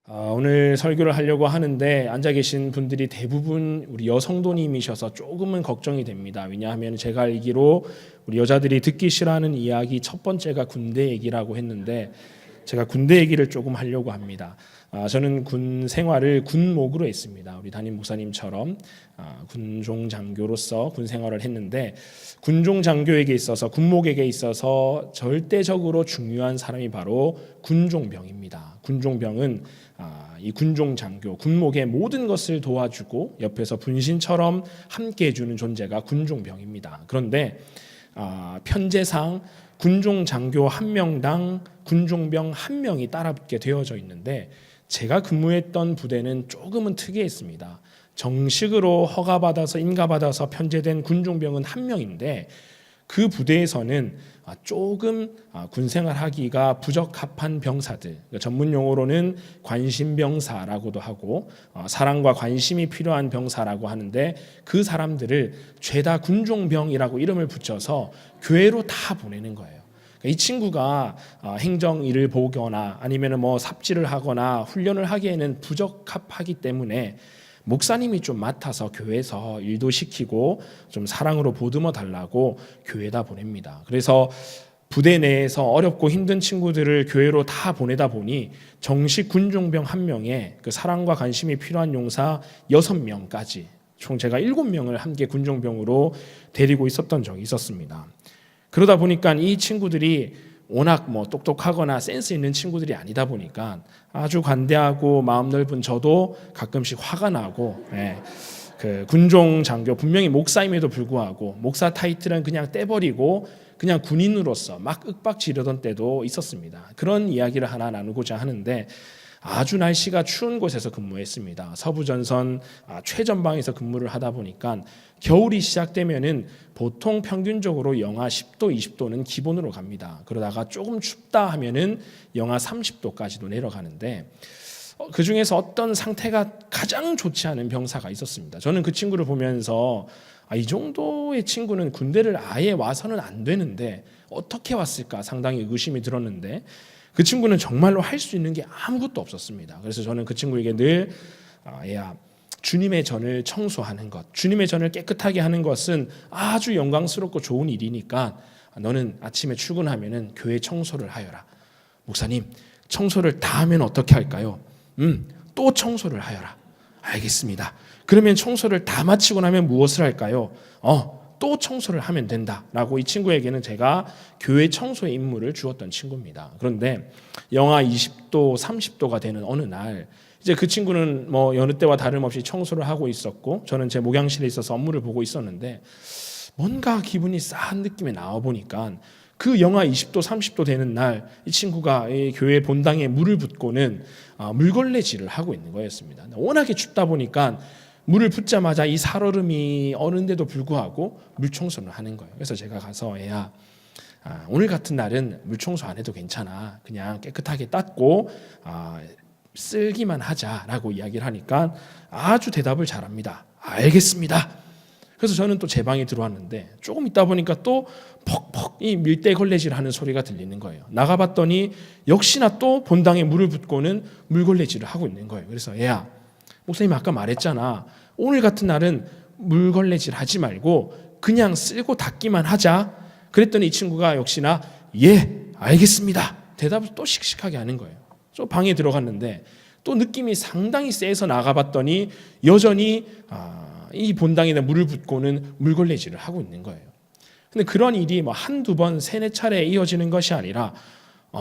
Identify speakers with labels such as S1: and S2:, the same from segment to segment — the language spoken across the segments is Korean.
S1: 오늘 설교를 하려고 하는데 앉아 계신 분들이 대부분 우리 여성도님이셔서 조금은 걱정이 됩니다. 왜냐하면 제가 알기로 우리 여자들이 듣기 싫어하는 이야기 첫 번째가 군대 얘기라고 했는데 제가 군대 얘기를 조금 하려고 합니다. 저는 군 생활을 군목으로 했습니다. 우리 담임 목사님처럼 군종 장교로서 군 생활을 했는데 군종 장교에게 있어서 군목에게 있어서 절대적으로 중요한 사람이 바로 군종병입니다. 군종병은 이 군종 장교, 군목의 모든 것을 도와주고 옆에서 분신처럼 함께 해주는 존재가 군종병입니다. 그런데 편제상 군종 장교 한 명당 군종병 한 명이 따라붙게 되어져 있는데 제가 근무했던 부대는 조금은 특이했습니다. 정식으로 허가받아서 인가받아서 편제된 군종병은 한 명인데 그 부대에서는 조금 군생활하기가 부적합한 병사들, 전문 용어로는 관심병사라고도 하고 사랑과 관심이 필요한 병사라고 하는데 그 사람들을 죄다 군종병이라고 이름을 붙여서 교회로 다 보내는 거예요. 이 친구가 행정 일을 보거나 아니면 뭐 삽질을 하거나 훈련을 하기에는 부적합하기 때문에 목사님이 좀 맡아서 교회에서 일도 시키고 좀 사랑으로 보듬어 달라고 교회에다 보냅니다. 그래서 부대 내에서 어렵고 힘든 친구들을 교회로 다 보내다 보니 정식 군종병 한 명에 그 사랑과 관심이 필요한 용사 6명까지 총 제가 7명을 함께 군종병으로 데리고 있었던 적이 있었습니다. 그러다 보니까 이 친구들이 워낙 똑똑하거나 센스 있는 친구들이 아니다 보니까 아주 관대하고 마음 넓은 저도 가끔씩 화가 나고, 그 군종 장교 분명히 목사임에도 불구하고 목사 타이틀은 그냥 떼버리고 그냥 군인으로서 막 윽박지르던 때도 있었습니다. 그런 이야기를 하나 나누고자 하는데 아주 날씨가 추운 곳에서 근무했습니다. 서부전선 최전방에서 근무를 하다 보니까 겨울이 시작되면은 보통 평균적으로 영하 10도, 20도는 기본으로 갑니다. 그러다가 조금 춥다 하면은 영하 30도까지도 내려가는데 그 중에서 어떤 상태가 가장 좋지 않은 병사가 있었습니다. 저는 그 친구를 보면서 이 정도의 친구는 군대를 아예 와서는 안 되는데 어떻게 왔을까 상당히 의심이 들었는데 그 친구는 정말로 할 수 있는 게 아무것도 없었습니다. 그래서 저는 그 친구에게 늘 야, 주님의 전을 청소하는 것, 주님의 전을 깨끗하게 하는 것은 아주 영광스럽고 좋은 일이니까 너는 아침에 출근하면은 교회 청소를 하여라. 목사님, 청소를 다 하면 어떻게 할까요? 또 청소를 하여라. 알겠습니다. 그러면 청소를 다 마치고 나면 무엇을 할까요? 또 청소를 하면 된다라고 이 친구에게는 제가 교회 청소의 임무를 주었던 친구입니다. 그런데 영하 20도, 30도가 되는 어느 날 이제 그 친구는 여느 때와 다름없이 청소를 하고 있었고 저는 제 목양실에 있어서 업무를 보고 있었는데 뭔가 기분이 싸한 느낌이 나와 보니까 그 영하 20도, 30도 되는 날 이 친구가 이 교회 본당에 물을 붓고는 물걸레질을 하고 있는 거였습니다. 워낙에 춥다 보니까 물을 붓자마자 이 살얼음이 어는데도 불구하고 물청소를 하는 거예요. 그래서 제가 가서 애야, 오늘 같은 날은 물청소 안 해도 괜찮아. 그냥 깨끗하게 닦고 쓸기만 하자라고 이야기를 하니까 아주 대답을 잘합니다. 알겠습니다. 그래서 저는 또 제 방에 들어왔는데 조금 있다 보니까 또 퍽퍽 이 밀대 걸레질하는 소리가 들리는 거예요. 나가봤더니 역시나 또 본당에 물을 붓고는 물걸레질을 하고 있는 거예요. 그래서 애야, 목사님 아까 말했잖아. 오늘 같은 날은 물걸레질 하지 말고 그냥 쓸고 닦기만 하자. 그랬더니 이 친구가 역시나 예, 알겠습니다. 대답을 또 씩씩하게 하는 거예요. 저 방에 들어갔는데 또 느낌이 상당히 세서 나가봤더니 여전히 이 본당에다 물을 붓고는 물걸레질을 하고 있는 거예요. 근데 그런 일이 한두 번, 세네 차례 이어지는 것이 아니라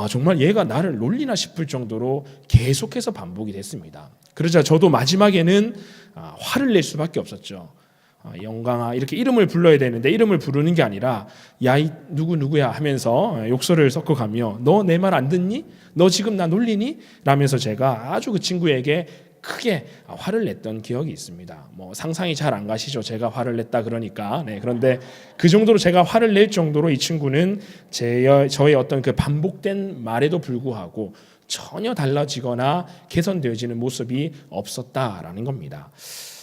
S1: 정말 얘가 나를 놀리나 싶을 정도로 계속해서 반복이 됐습니다. 그러자 저도 마지막에는 화를 낼 수밖에 없었죠. 영광아 이렇게 이름을 불러야 되는데 이름을 부르는 게 아니라 야, 이 누구야 하면서 욕설을 섞어가며 너 내 말 안 듣니? 너 지금 나 놀리니? 라면서 제가 아주 그 친구에게 크게 화를 냈던 기억이 있습니다. 상상이 잘 안 가시죠? 제가 화를 냈다 그러니까. 그런데 그 정도로 제가 화를 낼 정도로 이 친구는 저의 어떤 그 반복된 말에도 불구하고 전혀 달라지거나 개선되어지는 모습이 없었다라는 겁니다.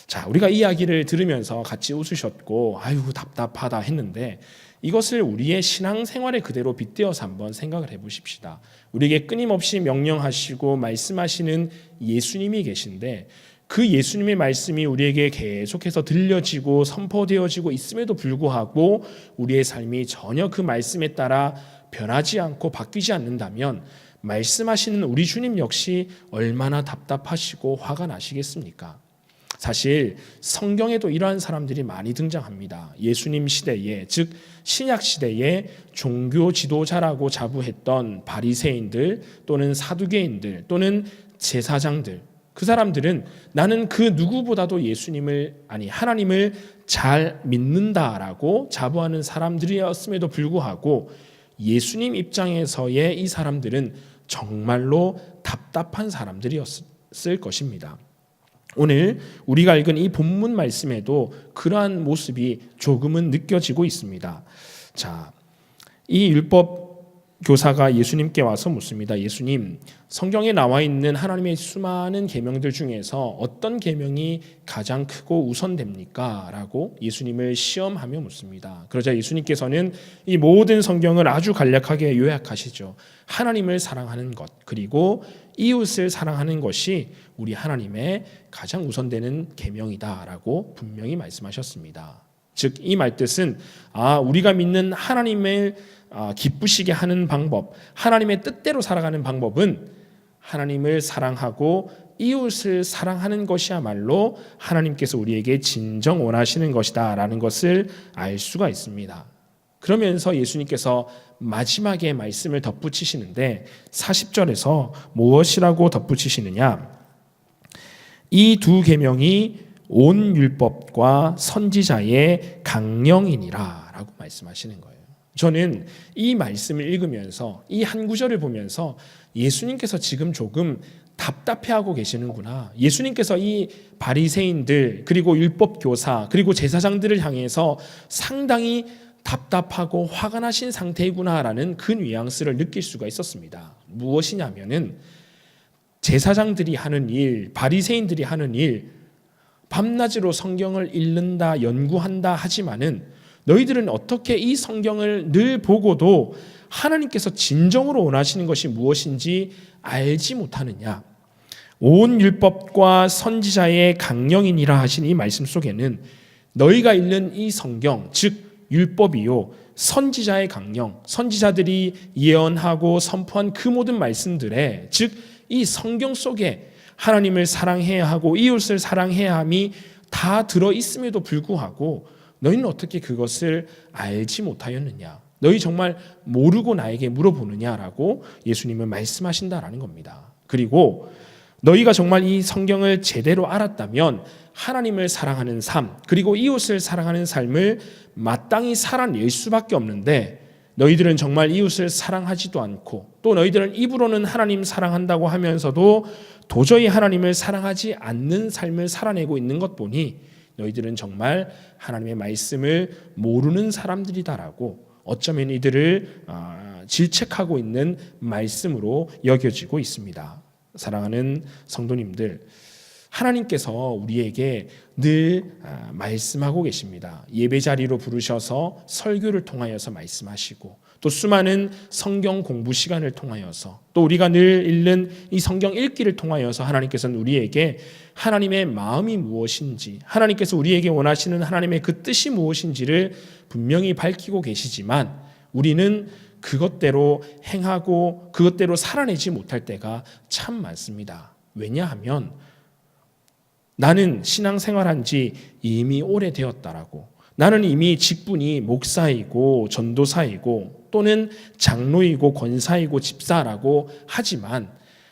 S1: 자, 우리가 이 이야기를 들으면서 같이 웃으셨고 아유 답답하다 했는데 이것을 우리의 신앙생활에 그대로 빗대어서 한번 생각을 해보십시다. 우리에게 끊임없이 명령하시고 말씀하시는 예수님이 계신데 그 예수님의 말씀이 우리에게 계속해서 들려지고 선포되어지고 있음에도 불구하고 우리의 삶이 전혀 그 말씀에 따라 변하지 않고 바뀌지 않는다면 말씀하시는 우리 주님 역시 얼마나 답답하시고 화가 나시겠습니까? 사실 성경에도 이러한 사람들이 많이 등장합니다. 예수님 시대에, 즉 신약 시대에 종교 지도자라고 자부했던 바리새인들 또는 사두개인들 또는 제사장들, 그 사람들은 나는 그 누구보다도 하나님을 잘 믿는다라고 자부하는 사람들이었음에도 불구하고 예수님 입장에서의 이 사람들은 정말로 답답한 사람들이었을 것입니다. 오늘 우리가 읽은 이 본문 말씀에도 그러한 모습이 조금은 느껴지고 있습니다. 자, 이 율법 교사가 예수님께 와서 묻습니다. 예수님, 성경에 나와 있는 하나님의 수많은 계명들 중에서 어떤 계명이 가장 크고 우선됩니까? 라고 예수님을 시험하며 묻습니다. 그러자 예수님께서는 이 모든 성경을 아주 간략하게 요약하시죠. 하나님을 사랑하는 것, 그리고 이웃을 사랑하는 것이 우리 하나님의 가장 우선되는 계명이다라고 분명히 말씀하셨습니다. 즉 이 말뜻은 우리가 믿는 하나님을 기쁘시게 하는 방법, 하나님의 뜻대로 살아가는 방법은 하나님을 사랑하고 이웃을 사랑하는 것이야말로 하나님께서 우리에게 진정 원하시는 것이다 라는 것을 알 수가 있습니다. 그러면서 예수님께서 마지막에 말씀을 덧붙이시는데 40절에서 무엇이라고 덧붙이시느냐? 이 두 계명이 온 율법과 선지자의 강령이니라 라고 말씀하시는 거예요. 저는 이 말씀을 읽으면서 이 한 구절을 보면서 예수님께서 지금 조금 답답해하고 계시는구나. 예수님께서 이 바리새인들 그리고 율법 교사 그리고 제사장들을 향해서 상당히 답답하고 화가 나신 상태이구나라는 그 뉘앙스를 느낄 수가 있었습니다. 무엇이냐면은 제사장들이 하는 일, 바리새인들이 하는 일, 밤낮으로 성경을 읽는다, 연구한다 하지만은 너희들은 어떻게 이 성경을 늘 보고도 하나님께서 진정으로 원하시는 것이 무엇인지 알지 못하느냐? 온 율법과 선지자의 강령이니라 하신 이 말씀 속에는 너희가 읽는 이 성경, 즉 율법이요 선지자의 강령, 선지자들이 예언하고 선포한 그 모든 말씀들에, 즉 이 성경 속에 하나님을 사랑해야 하고 이웃을 사랑해야 함이 다 들어있음에도 불구하고 너희는 어떻게 그것을 알지 못하였느냐? 너희 정말 모르고 나에게 물어보느냐라고 예수님은 말씀하신다라는 겁니다. 그리고 너희가 정말 이 성경을 제대로 알았다면 하나님을 사랑하는 삶, 그리고 이웃을 사랑하는 삶을 마땅히 살아낼 수밖에 없는데 너희들은 정말 이웃을 사랑하지도 않고 또 너희들은 입으로는 하나님 사랑한다고 하면서도 도저히 하나님을 사랑하지 않는 삶을 살아내고 있는 것 보니 너희들은 정말 하나님의 말씀을 모르는 사람들이다라고 어쩌면 이들을 질책하고 있는 말씀으로 여겨지고 있습니다. 사랑하는 성도님들, 하나님께서 우리에게 늘 말씀하고 계십니다. 예배 자리로 부르셔서 설교를 통하여서 말씀하시고 또 수많은 성경 공부 시간을 통하여서 또 우리가 늘 읽는 이 성경 읽기를 통하여서 하나님께서는 우리에게 하나님의 마음이 무엇인지, 하나님께서 우리에게 원하시는 하나님의 그 뜻이 무엇인지를 분명히 밝히고 계시지만 우리는 그것대로 행하고 그것대로 살아내지 못할 때가 참 많습니다. 왜냐하면 나는 신앙생활한 지 이미 오래되었다라고, 나는 이미 직분이 목사이고 전도사이고 또는 장로이고 권사이고 집사라고 하지만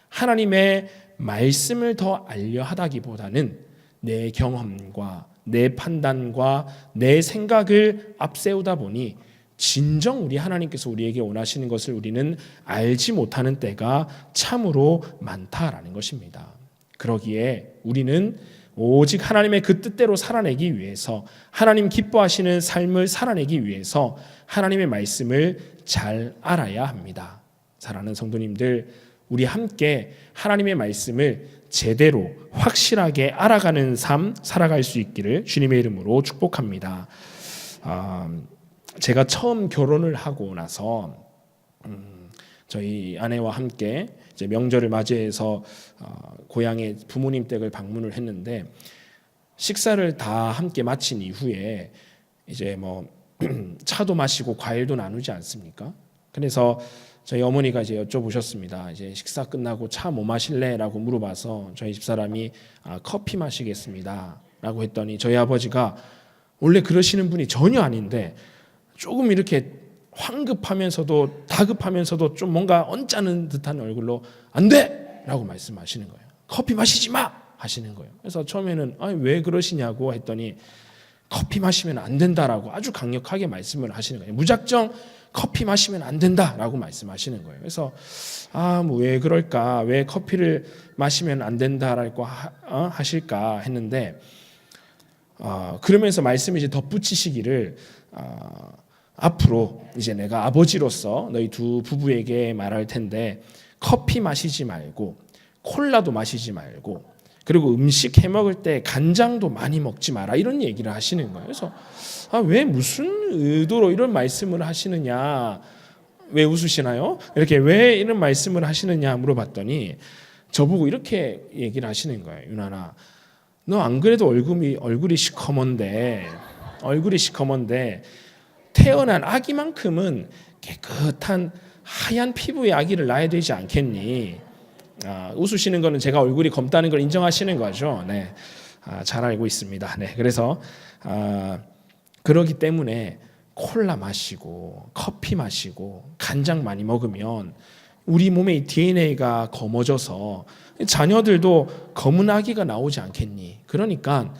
S1: 하나님의 말씀을 더 알려 하다기보다는 내 경험과 내 판단과 내 생각을 앞세우다 보니 진정 우리 하나님께서 우리에게 원하시는 것을 우리는 알지 못하는 때가 참으로 많다라는 것입니다. 그러기에 우리는 오직 하나님의 그 뜻대로 살아내기 위해서, 하나님 기뻐하시는 삶을 살아내기 위해서 하나님의 말씀을 잘 알아야 합니다. 사랑하는 성도님들, 우리 함께 하나님의 말씀을 제대로 확실하게 알아가는 삶 살아갈 수 있기를 주님의 이름으로 축복합니다. 제가 처음 결혼을 하고 나서 저희 아내와 함께 이제 명절을 맞이해서 고향의 부모님 댁을 방문을 했는데, 식사를 다 함께 마친 이후에 이제 뭐 차도 마시고 과일도 나누지 않습니까? 그래서 저희 어머니가 이제 여쭤보셨습니다. 이제 식사 끝나고 차 뭐 마실래?라고 물어봐서 저희 집사람이 커피 마시겠습니다라고 했더니, 저희 아버지가 원래 그러시는 분이 전혀 아닌데 조금 이렇게 황급하면서도 다급하면서도 좀 뭔가 언짢은 듯한 얼굴로 안 돼라고 말씀하시는 거예요. 커피 마시지 마 하시는 거예요. 그래서 처음에는 왜 그러시냐고 했더니 커피 마시면 안 된다라고 아주 강력하게 말씀을 하시는 거예요. 무작정 커피 마시면 안 된다라고 말씀하시는 거예요. 그래서 뭐 왜 그럴까, 왜 커피를 마시면 안 된다라고 하실까 했는데, 그러면서 말씀을 이제 덧붙이시기를, 앞으로 이제 내가 아버지로서 너희 두 부부에게 말할 텐데 커피 마시지 말고 콜라도 마시지 말고, 그리고 음식 해 먹을 때 간장도 많이 먹지 마라, 이런 얘기를 하시는 거예요. 그래서 왜 무슨 의도로 이런 말씀을 하시느냐, 왜 웃으시나요? 이렇게 왜 이런 말씀을 하시느냐 물어봤더니 저보고 이렇게 얘기를 하시는 거예요. 유나나, 너 안 그래도 얼굴이 시커먼데 태어난 아기만큼은 깨끗한 하얀 피부의 아기를 낳아야 되지 않겠니? 웃으시는 거는 제가 얼굴이 검다는 걸 인정하시는 거죠. 네, 잘 알고 있습니다. 네, 그래서 그러기 때문에 콜라 마시고 커피 마시고 간장 많이 먹으면 우리 몸의 DNA가 검어져서 자녀들도 검은 아기가 나오지 않겠니? 그러니까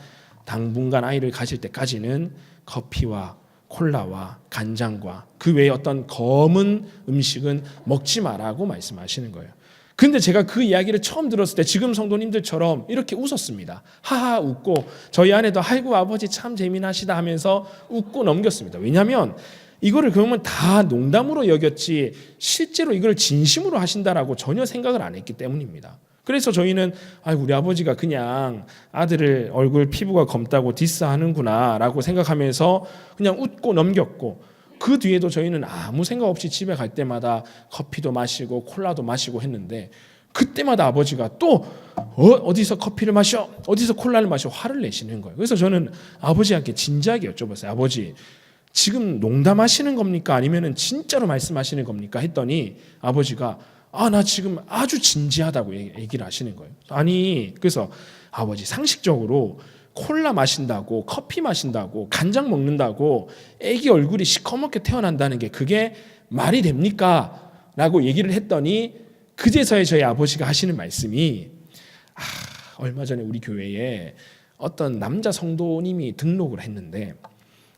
S1: 당분간 아이를 가질 때까지는 커피와 콜라와 간장과 그 외에 어떤 검은 음식은 먹지 마라고 말씀하시는 거예요. 근데 제가 그 이야기를 처음 들었을 때 지금 성도님들처럼 이렇게 웃었습니다. 하하 웃고, 저희 아내도 아이고 아버지 참 재미나시다 하면서 웃고 넘겼습니다. 왜냐하면 이거를 그러면 다 농담으로 여겼지 실제로 이걸 진심으로 하신다라고 전혀 생각을 안 했기 때문입니다. 그래서 저희는 우리 아버지가 그냥 아들을 얼굴 피부가 검다고 디스하는구나 라고 생각하면서 그냥 웃고 넘겼고, 그 뒤에도 저희는 아무 생각 없이 집에 갈 때마다 커피도 마시고 콜라도 마시고 했는데, 그때마다 아버지가 또 어디서 커피를 마셔, 어디서 콜라를 마셔, 화를 내시는 거예요. 그래서 저는 아버지한테 진지하게 여쭤봤어요. 아버지, 지금 농담하시는 겁니까? 아니면 진짜로 말씀하시는 겁니까? 했더니 아버지가 나 지금 아주 진지하다고 얘기를 하시는 거예요. 그래서 아버지, 상식적으로 콜라 마신다고 커피 마신다고 간장 먹는다고 애기 얼굴이 시커멓게 태어난다는 게 그게 말이 됩니까? 라고 얘기를 했더니 그제서야 저희 아버지가 하시는 말씀이, 얼마 전에 우리 교회에 어떤 남자 성도님이 등록을 했는데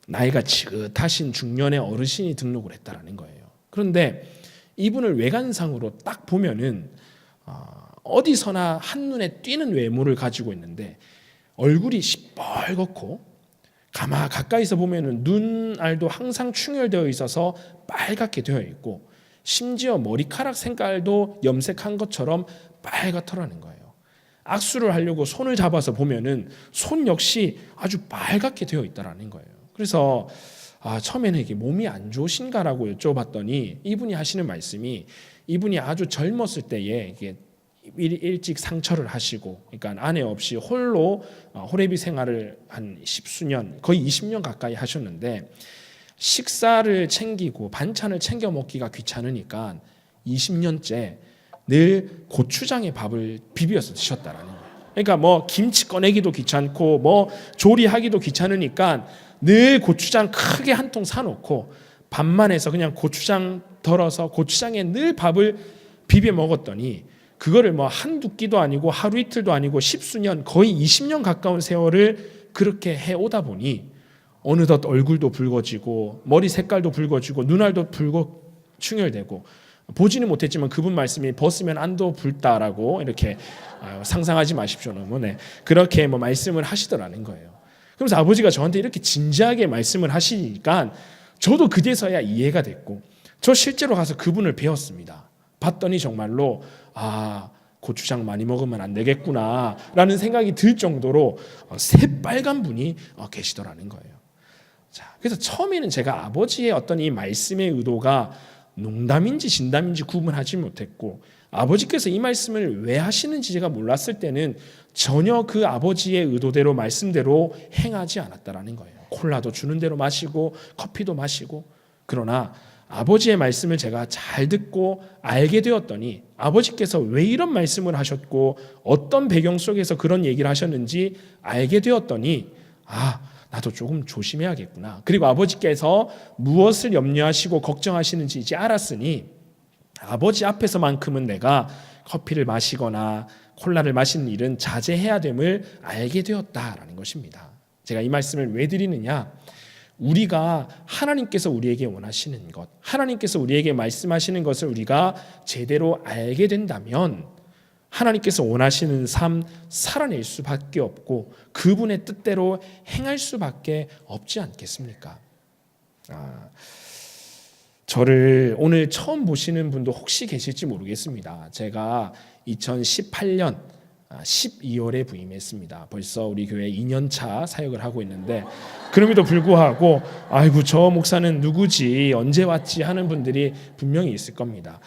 S1: 나이가 지긋하신 중년의 어르신이 등록을 했다라는 거예요. 그런데 이분을 외관상으로 딱 보면은 어디서나 한눈에 띄는 외모를 가지고 있는데 얼굴이 시뻘겋고 가까이서 보면은 눈알도 항상 충혈되어 있어서 빨갛게 되어 있고, 심지어 머리카락 색깔도 염색한 것처럼 빨갛더라는 거예요. 악수를 하려고 손을 잡아서 보면은 손 역시 아주 빨갛게 되어 있다라는 거예요. 그래서 처음에는 이게 몸이 안 좋으신가라고 여쭤봤더니 이분이 하시는 말씀이, 이분이 아주 젊었을 때에 이게 일찍 상처를 하시고, 그러니까 아내 없이 홀로 호레비 생활을 한 10수년, 거의 20년 가까이 하셨는데, 식사를 챙기고 반찬을 챙겨 먹기가 귀찮으니까 20년째 늘 고추장에 밥을 비벼서 드셨다라는 거예요. 그러니까 뭐 김치 꺼내기도 귀찮고 뭐 조리하기도 귀찮으니까 늘 고추장 크게 한 통 사놓고 밥만 해서 그냥 고추장 덜어서 고추장에 늘 밥을 비벼 먹었더니, 그거를 뭐 한두 끼도 아니고 하루 이틀도 아니고 10수년, 거의 20년 가까운 세월을 그렇게 해오다 보니 어느덧 얼굴도 붉어지고 머리 색깔도 붉어지고 눈알도 붉고 충혈되고, 보지는 못했지만 그분 말씀이 벗으면 안도 붉다라고 이렇게 상상하지 마십시오. 너무 그렇게 뭐 말씀을 하시더라는 거예요. 그래서 아버지가 저한테 이렇게 진지하게 말씀을 하시니까 저도 그제서야 이해가 됐고, 저 실제로 가서 그분을 배웠습니다. 봤더니 정말로 고추장 많이 먹으면 안 되겠구나 라는 생각이 들 정도로 새빨간 분이 계시더라는 거예요. 자, 그래서 처음에는 제가 아버지의 어떤 이 말씀의 의도가 농담인지 진담인지 구분하지 못했고, 아버지께서 이 말씀을 왜 하시는지 제가 몰랐을 때는 전혀 그 아버지의 의도대로 말씀대로 행하지 않았다라는 거예요. 콜라도 주는 대로 마시고 커피도 마시고. 그러나 아버지의 말씀을 제가 잘 듣고 알게 되었더니 아버지께서 왜 이런 말씀을 하셨고 어떤 배경 속에서 그런 얘기를 하셨는지 알게 되었더니 나도 조금 조심해야겠구나. 그리고 아버지께서 무엇을 염려하시고 걱정하시는지 이제 알았으니 아버지 앞에서만큼은 내가 커피를 마시거나 콜라를 마시는 일은 자제해야 됨을 알게 되었다라는 것입니다. 제가 이 말씀을 왜 드리느냐? 우리가 하나님께서 우리에게 원하시는 것, 하나님께서 우리에게 말씀하시는 것을 우리가 제대로 알게 된다면 하나님께서 원하시는 삶 살아낼 수밖에 없고 그분의 뜻대로 행할 수밖에 없지 않겠습니까? 저를 오늘 처음 보시는 분도 혹시 계실지 모르겠습니다. 제가 2018년 12월에 부임했습니다. 벌써 우리 교회 2년차 사역을 하고 있는데 그럼에도 불구하고 아이고 저 목사는 누구지 언제 왔지 하는 분들이 분명히 있을 겁니다.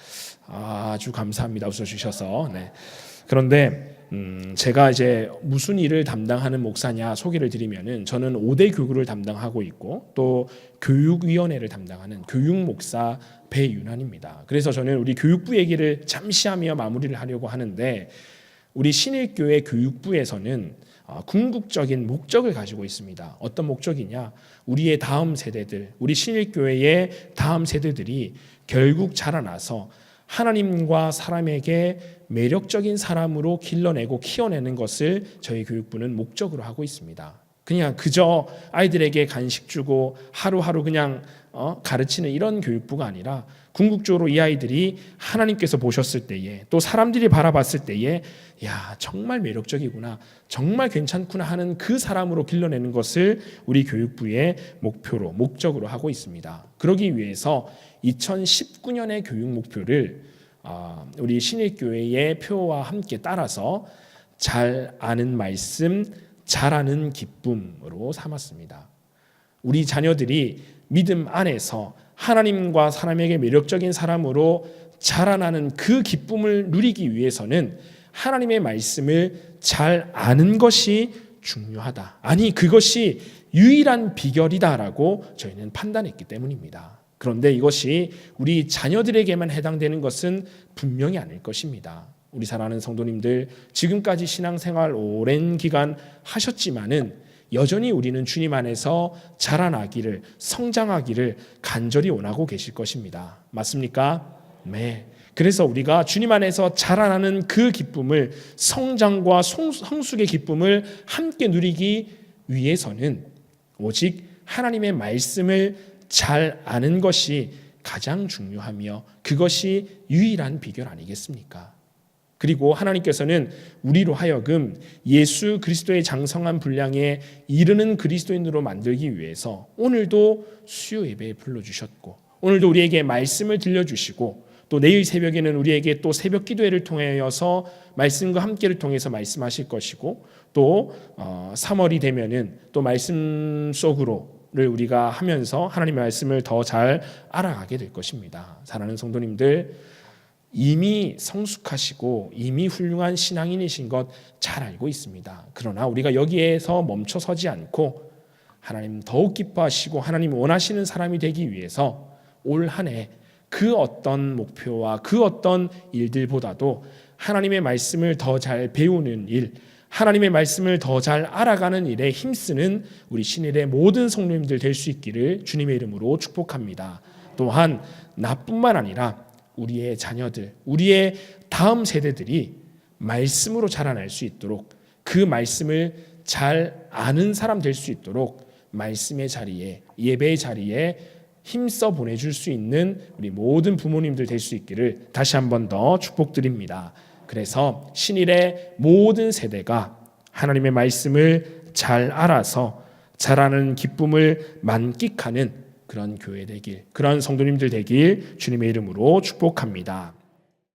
S1: 아주 감사합니다. 웃어주셔서. 네. 그런데 제가 이제 무슨 일을 담당하는 목사냐 소개를 드리면은 저는 5대 교구를 담당하고 있고 또 교육위원회를 담당하는 교육목사 배윤환입니다. 그래서 저는 우리 교육부 얘기를 잠시 하며 마무리를 하려고 하는데 우리 신일교회 교육부에서는 궁극적인 목적을 가지고 있습니다. 어떤 목적이냐? 우리의 다음 세대들, 우리 신일교회의 다음 세대들이 결국 자라나서 하나님과 사람에게 매력적인 사람으로 길러내고 키워내는 것을 저희 교육부는 목적으로 하고 있습니다. 그냥 그저 아이들에게 간식 주고 하루하루 그냥 가르치는 이런 교육부가 아니라 궁극적으로 이 아이들이 하나님께서 보셨을 때에 또 사람들이 바라봤을 때에 야 정말 매력적이구나 정말 괜찮구나 하는 그 사람으로 길러내는 것을 우리 교육부의 목적으로 하고 있습니다. 그러기 위해서 2019년의 교육 목표를 우리 신일교회의 표와 함께 따라서 잘 아는 말씀, 잘하는 기쁨으로 삼았습니다. 우리 자녀들이 믿음 안에서 하나님과 사람에게 매력적인 사람으로 자라나는 그 기쁨을 누리기 위해서는 하나님의 말씀을 잘 아는 것이 중요하다. 아니 그것이 유일한 비결이다라고 저희는 판단했기 때문입니다. 그런데 이것이 우리 자녀들에게만 해당되는 것은 분명히 아닐 것입니다. 우리 사랑하는 성도님들 지금까지 신앙생활 오랜 기간 하셨지만은 여전히 우리는 주님 안에서 자라나기를 성장하기를 간절히 원하고 계실 것입니다. 맞습니까? 네. 그래서 우리가 주님 안에서 자라나는 그 기쁨을 성장과 성숙의 기쁨을 함께 누리기 위해서는 오직 하나님의 말씀을 잘 아는 것이 가장 중요하며 그것이 유일한 비결 아니겠습니까? 그리고 하나님께서는 우리로 하여금 예수 그리스도의 장성한 분량에 이르는 그리스도인으로 만들기 위해서 오늘도 수요 예배에 불러주셨고 오늘도 우리에게 말씀을 들려주시고 또 내일 새벽에는 우리에게 또 새벽 기도회를 통하여서 말씀과 함께를 통해서 말씀하실 것이고 또 3월이 되면은 또 말씀 속으로를 우리가 하면서 하나님의 말씀을 더 잘 알아가게 될 것입니다. 사랑하는 성도님들 이미 성숙하시고 이미 훌륭한 신앙인이신 것 잘 알고 있습니다. 그러나 우리가 여기에서 멈춰서지 않고 하나님 더욱 기뻐하시고 하나님 원하시는 사람이 되기 위해서 올 한 해 그 어떤 목표와 그 어떤 일들보다도 하나님의 말씀을 더 잘 배우는 일, 하나님의 말씀을 더 잘 알아가는 일에 힘쓰는 우리 신일의 모든 성도님들 될 수 있기를 주님의 이름으로 축복합니다. 또한 나뿐만 아니라 우리의 자녀들, 우리의 다음 세대들이 말씀으로 자라날 수 있도록 그 말씀을 잘 아는 사람 될 수 있도록 말씀의 자리에 예배의 자리에 힘써 보내줄 수 있는 우리 모든 부모님들 될 수 있기를 다시 한 번 더 축복드립니다. 그래서 신일의 모든 세대가 하나님의 말씀을 잘 알아서 자라는 기쁨을 만끽하는 그런 교회 되길, 그런 성도님들 되길 주님의 이름으로 축복합니다.